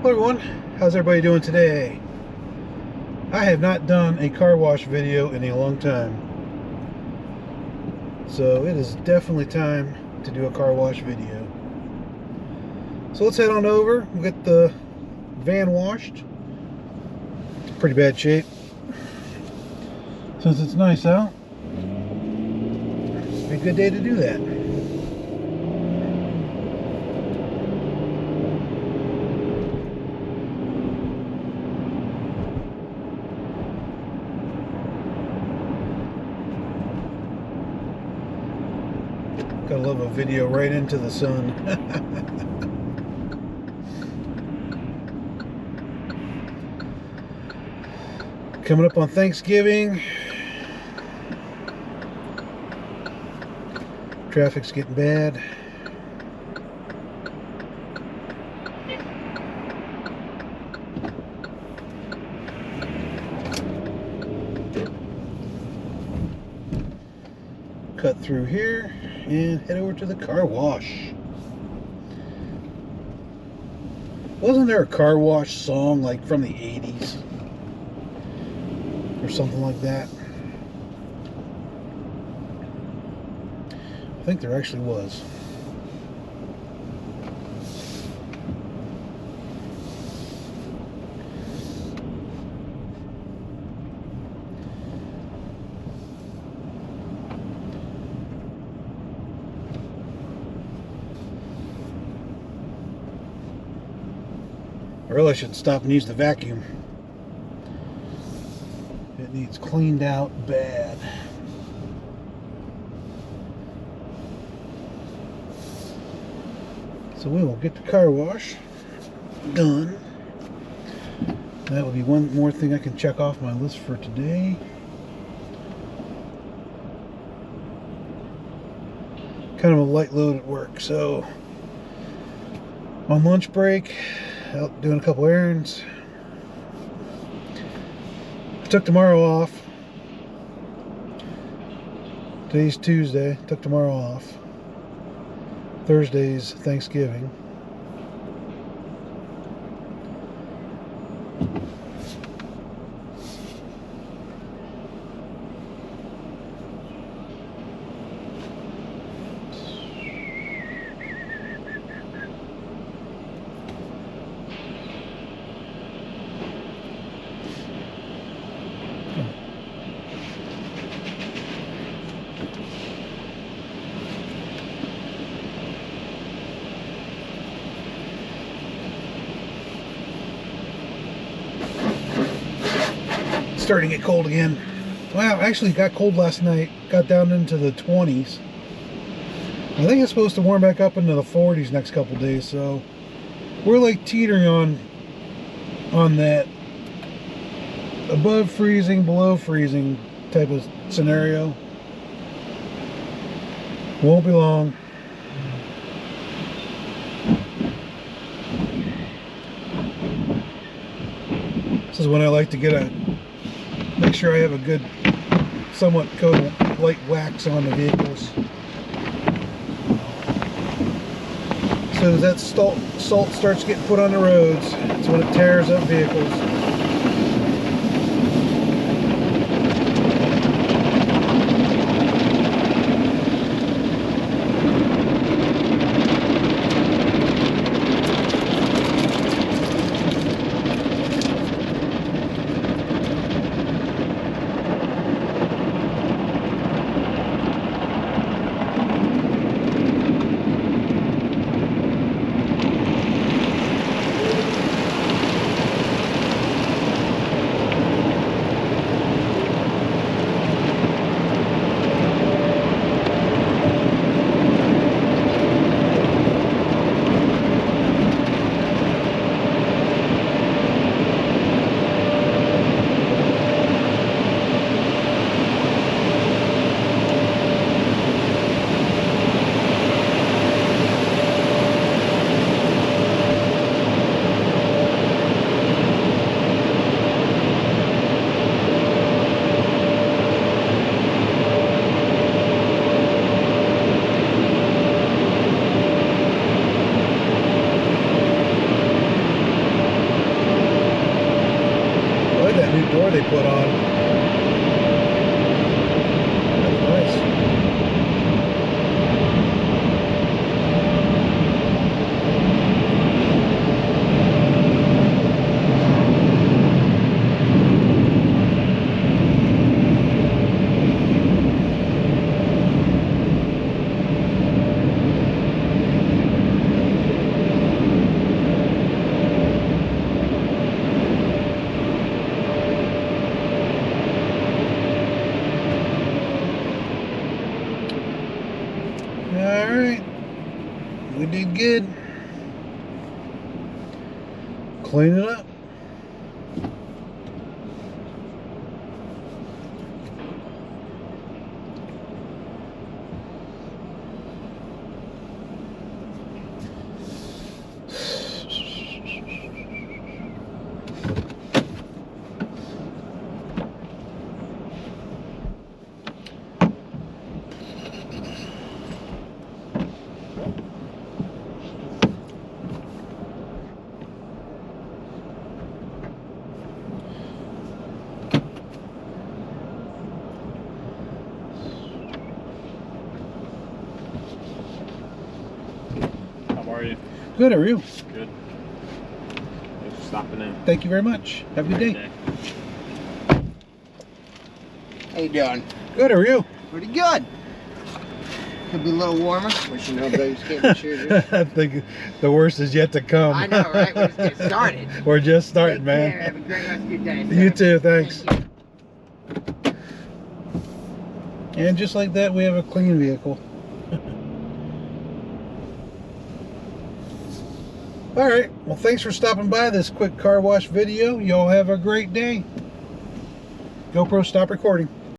Hello everyone, how's everybody doing today? I have not done a car wash video in a long time, so it is definitely time to do a car wash video. So let's head on over. We'll get the van washed. It's in pretty bad shape since it's nice out. It'd be a good day to do that. Gotta love a video right into the sun. Coming up on Thanksgiving. Traffic's getting bad. Cut through here and head over to the car wash. Wasn't there a car wash song like from the 80s or something like that? I think there actually was. I really should stop and use the vacuum. It needs cleaned out bad. So we will get the car wash done. That will be one more thing I can check off my list for today. Kind of a light load at work, so on lunch break, out doing a couple errands. I took tomorrow off. Today's Tuesday. Took tomorrow off. Thursday's Thanksgiving. Starting to get cold again. Well, actually got cold last night. Got down into the 20s. I think it's supposed to warm back up into the 40s next couple days, so we're like teetering on that above freezing, below freezing type of scenario. Won't be long. This is when I like to make sure I have a good, somewhat coat of light wax on the vehicles. As soon as that salt starts getting put on the roads, that's when it tears up vehicles. they put on. That's nice. Alright, we did good. Clean it up. How are you? Good, how are you? Good. Thanks for stopping in. Thank you very much. Have a good day. How you doing? Good, how are you? Pretty good. Could be a little warmer. Wish you know those can't shooters. I think the worst is yet to come. I know, right? We're just getting started. We're just starting, Take man. care. Have a great rest of your day. You sir. too, thanks. Thank you. And just like that, we have a clean vehicle. Alright, well thanks for stopping by this quick car wash video. Y'all have a great day. GoPro, stop recording.